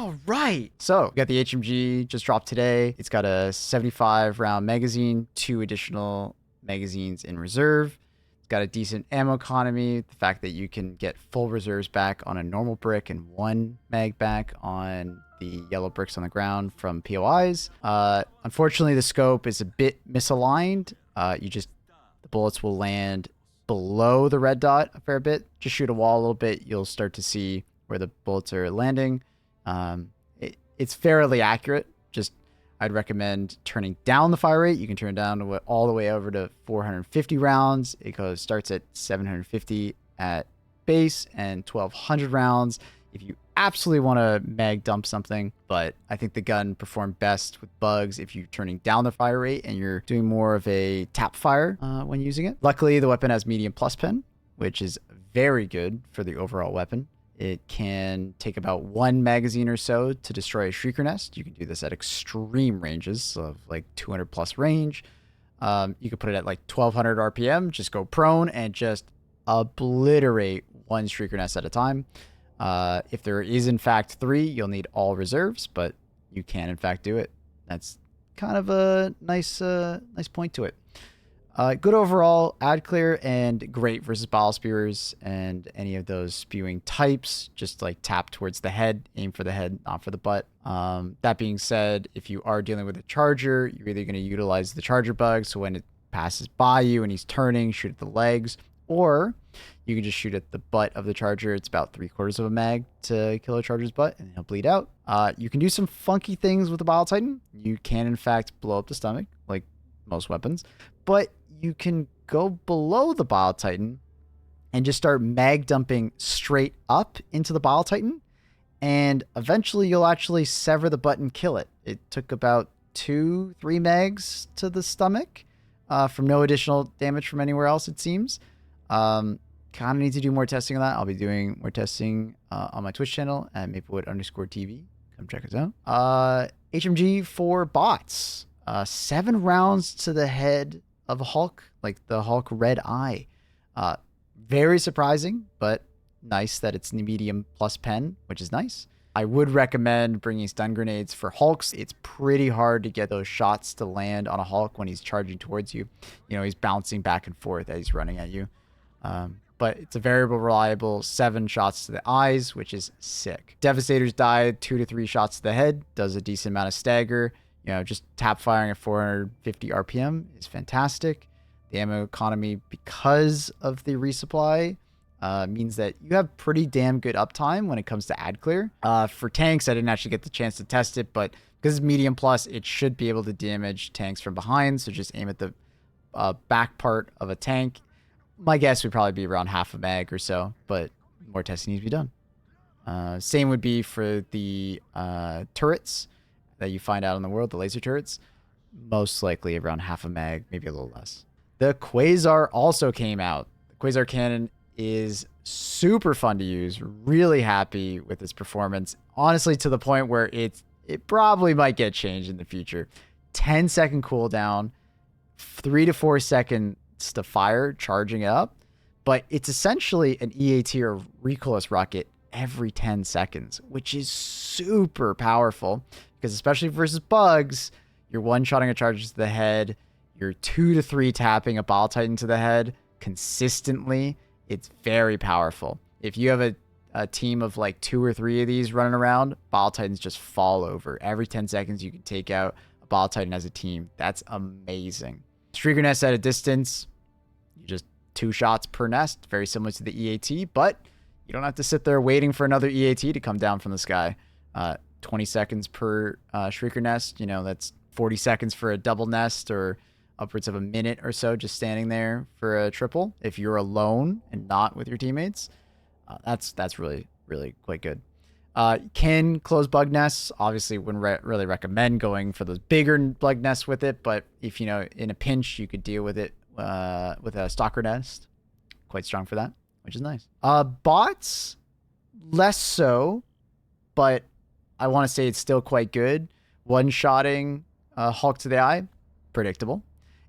Oh, right. So we got the HMG just dropped today. It's got a 75 round magazine, 2 additional magazines in reserve. It's got a decent ammo economy. The fact that you can get full reserves back on a normal brick and 1 mag back on the yellow bricks on the ground from POIs. Unfortunately, the scope is a bit misaligned. The bullets will land below the red dot a fair bit. Just shoot a wall a little bit. You'll start to see where the bullets are landing. It's fairly accurate. Just I'd recommend turning down the fire rate. You can turn it down to all the way over to 450 rounds. It starts at 750 at base and 1200 rounds if you absolutely want to mag dump something. But I think the gun performed best with bugs if you're turning down the fire rate and you're doing more of a tap fire when using it. Luckily, the weapon has medium plus pen, which is very good for the overall weapon. It can take about 1 magazine or so to destroy a shrieker nest. You can do this at extreme ranges of like 200 plus range. You can put it at like 1200 RPM, just go prone and just obliterate 1 shrieker nest at a time. If there is in fact 3, you'll need all reserves, but you can in fact do it. That's kind of a nice point to it. Good overall, ad clear, and great versus bottle spewers and any of those spewing types. Just like tap towards the head, aim for the head, not for the butt. That being said, if you are dealing with a charger, you're either going to utilize the charger bug, so when it passes by you and he's turning, shoot at the legs, or you can just shoot at the butt of the charger. It's about 3/4 of a mag to kill a charger's butt, and he'll bleed out. You can do some funky things with the Bile Titan. You can, in fact, blow up the stomach, like most weapons, but you can go below the Bile Titan and just start mag dumping straight up into the Bile Titan, and eventually you'll actually sever the butt and kill it. It took about 2-3 mags to the stomach from no additional damage from anywhere else, it seems. Kind of need to do more testing on that. I'll be doing more testing on my Twitch channel at Maplewood_TV. Come check us out. HMG for bots. 7 rounds to the head of a Hulk, like the Hulk red eye. Very surprising, but nice that it's medium plus pen, which is nice. I would recommend bringing stun grenades for Hulks. It's pretty hard to get those shots to land on a Hulk when he's charging towards you. You know, he's bouncing back and forth as he's running at you. But it's a variable, reliable 7 shots to the eyes, which is sick. Devastators died 2 to 3 shots to the head, does a decent amount of stagger. You know, just tap firing at 450 RPM is fantastic. The ammo economy, because of the resupply, means that you have pretty damn good uptime when it comes to ad clear. For tanks, I didn't actually get the chance to test it, but because it's medium plus, it should be able to damage tanks from behind. So just aim at the back part of a tank. My guess would probably be around half a mag or so, but more testing needs to be done. Same would be for the turrets that you find out in the world, the laser turrets. Most likely around half a mag, maybe a little less. The Quasar also came out. The Quasar cannon is super fun to use. Really happy with its performance. Honestly, to the point where it probably might get changed in the future. 10-second cooldown, 3 to 4 seconds to fire, charging it up. But it's essentially an EAT or recoilless rocket every 10 seconds, which is super powerful. Because especially versus bugs, you're one-shotting a charge to the head, you're 2 to 3 tapping a Bile Titan to the head consistently. It's very powerful. If you have a team of like 2 or 3 of these running around, Bile Titans just fall over. Every 10 seconds you can take out a Bile Titan as a team. That's amazing. Shrieker nest at a distance, you just 2 shots per nest, very similar to the EAT, but you don't have to sit there waiting for another EAT to come down from the sky. 20 seconds per shrieker nest, you know, that's 40 seconds for a double nest, or upwards of a minute or so just standing there for a triple. If you're alone and not with your teammates, that's really quite good. Can close bug nests. Obviously wouldn't really recommend going for those bigger bug nests with it, but if, you know, in a pinch you could deal with it with a stalker nest. Quite strong for that, which is nice. Bots, less so, but I want to say it's still quite good. One-shotting Hulk to the eye, predictable.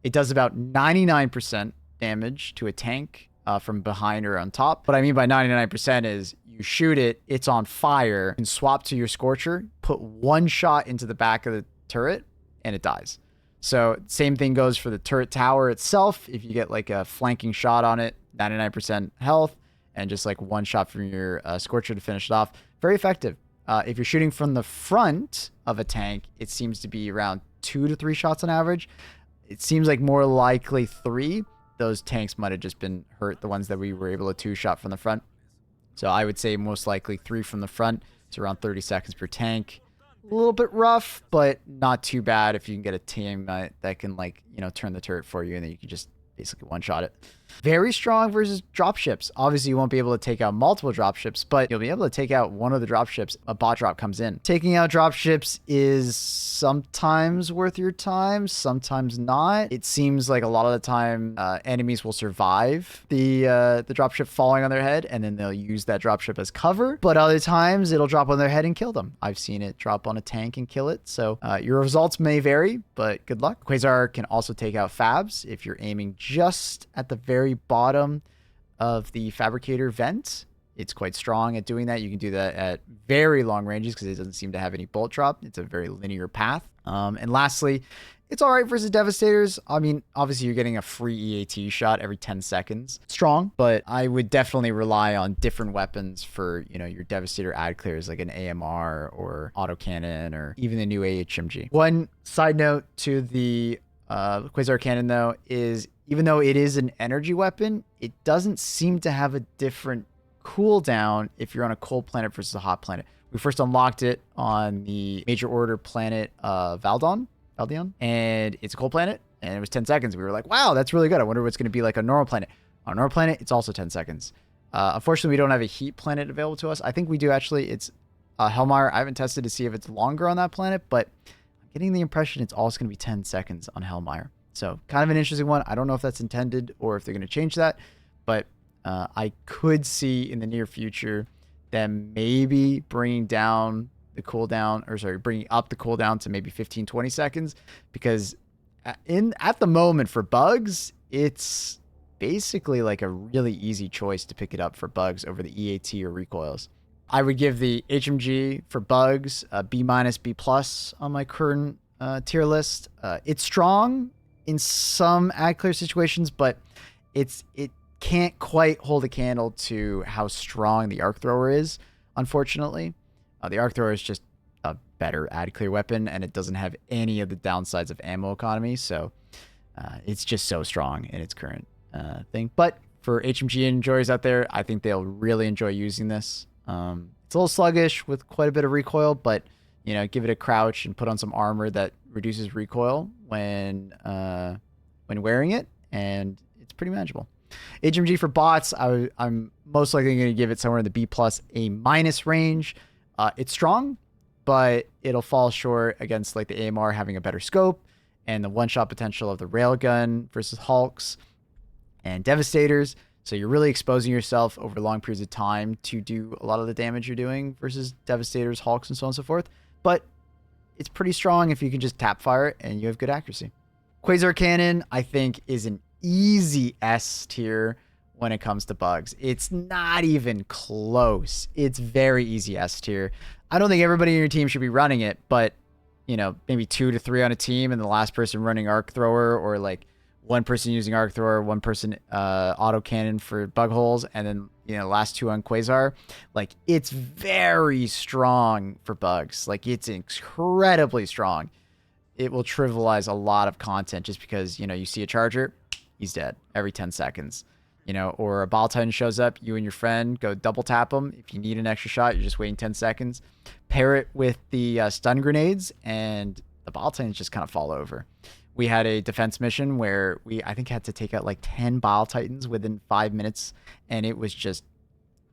It does about 99% damage to a tank from behind or on top. What I mean by 99% is you shoot it, it's on fire, and swap to your Scorcher, put one shot into the back of the turret, and it dies. So same thing goes for the turret tower itself. If you get like a flanking shot on it, 99% health, and just like one shot from your Scorcher to finish it off. Very effective. If you're shooting from the front of a tank, it seems to be around 2 to 3 shots on average. It seems like more likely 3. Those tanks might have just been hurt, the ones that we were able to 2-shot from the front. So I would say most likely 3 from the front. It's around 30 seconds per tank. A little bit rough, but not too bad if you can get a team that can, like, you know, turn the turret for you, and then you can just basically one-shot it. Very strong versus dropships. Obviously, you won't be able to take out multiple dropships, but you'll be able to take out one of the dropships. A bot drop comes in. Taking out dropships is sometimes worth your time, sometimes not. It seems like a lot of the time, enemies will survive the dropship falling on their head, and then they'll use that dropship as cover. But other times, it'll drop on their head and kill them. I've seen it drop on a tank and kill it. So your results may vary, but good luck. Quasar can also take out fabs if you're aiming just at the very bottom of the fabricator vent. It's quite strong at doing that. You can do that at very long ranges because it doesn't seem to have any bolt drop. It's a very linear path. And lastly, it's all right versus Devastators. I mean, obviously you're getting a free EAT shot every 10 seconds. Strong, but I would definitely rely on different weapons for, you know, your Devastator ad clears, like an AMR or autocannon or even the new HMG. One side note to the Quasar cannon, though, is even though it is an energy weapon, it doesn't seem to have a different cooldown if you're on a cold planet versus a hot planet. We first unlocked it on the major order planet Valdion, and it's a cold planet, and it was 10 seconds. We were like, wow, that's really good. I wonder what's going to be like a normal planet. On a normal planet, it's also 10 seconds. Unfortunately, we don't have a heat planet available to us. I think we do actually. It's Hellmire. I haven't tested to see if it's longer on that planet, but I'm getting the impression it's also going to be 10 seconds on Hellmire. So kind of an interesting one. I don't know if that's intended or if they're going to change that, but I could see in the near future them maybe bringing down the cooldown, or sorry, bringing up the cooldown to maybe 15, 20 seconds, because at the moment for bugs, it's basically like a really easy choice to pick it up for bugs over the EAT or recoils. I would give the HMG for bugs a B-, B+ on my current tier list. It's strong in some ad clear situations, but it can't quite hold a candle to how strong the arc thrower is, unfortunately. The arc thrower is just a better ad clear weapon, and it doesn't have any of the downsides of ammo economy, so it's just so strong in its current thing. But for HMG enjoyers out there, I think they'll really enjoy using this. It's a little sluggish with quite a bit of recoil, but you know, give it a crouch and put on some armor that reduces recoil when wearing it, and it's pretty manageable. HMG for bots, I'm most likely going to give it somewhere in the B+, A- range. It's strong, but it'll fall short against like the AMR having a better scope and the one-shot potential of the railgun versus Hulks and Devastators. So you're really exposing yourself over long periods of time to do a lot of the damage you're doing versus Devastators, Hulks, and so on and so forth. But it's pretty strong if you can just tap fire it and you have good accuracy. Quasar Cannon, I think, is an easy S tier when it comes to bugs. It's not even close. It's very easy S tier. I don't think everybody in your team should be running it, but, you know, maybe 2 to 3 on a team and the last person running arc thrower, or like one person using arc thrower, one person auto cannon for bug holes, and then, you know, last 2 on Quasar. Like, it's very strong for bugs. Like, it's incredibly strong. It will trivialize a lot of content just because, you know, you see a charger, he's dead every 10 seconds. You know, or a ball titan shows up, you and your friend go double tap him. If you need an extra shot, you're just waiting 10 seconds. Pair it with the stun grenades, and the ball titans just kind of fall over. We had a defense mission where we, I think, had to take out like 10 bile titans within 5 minutes, and it was just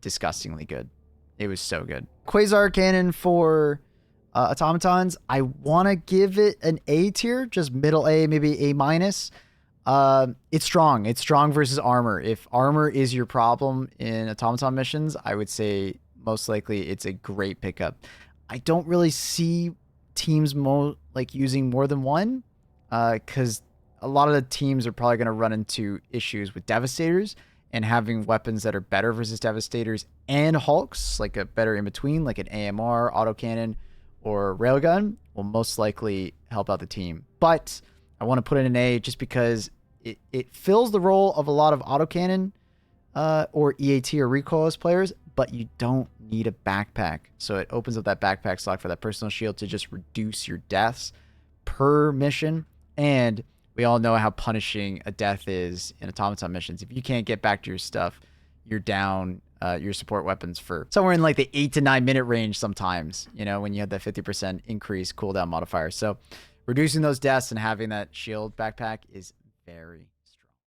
disgustingly good. It was so good. Quasar Cannon for automatons, I want to give it an A tier, just middle A, maybe A-. It's strong. It's strong versus armor. If armor is your problem in automaton missions, I would say most likely it's a great pickup. I don't really see teams using more than one, because a lot of the teams are probably going to run into issues with Devastators, and having weapons that are better versus Devastators and Hulks, like a better in between, like an AMR, autocannon, or railgun, will most likely help out the team. But I want to put in an A just because it fills the role of a lot of autocannon or EAT or recoilless players, but you don't need a backpack. So it opens up that backpack slot for that personal shield to just reduce your deaths per mission. And we all know how punishing a death is in automaton missions. If you can't get back to your stuff, you're down your support weapons for somewhere in like the 8 to 9 minute range sometimes, you know, when you have that 50% increase cooldown modifier. So reducing those deaths and having that shield backpack is very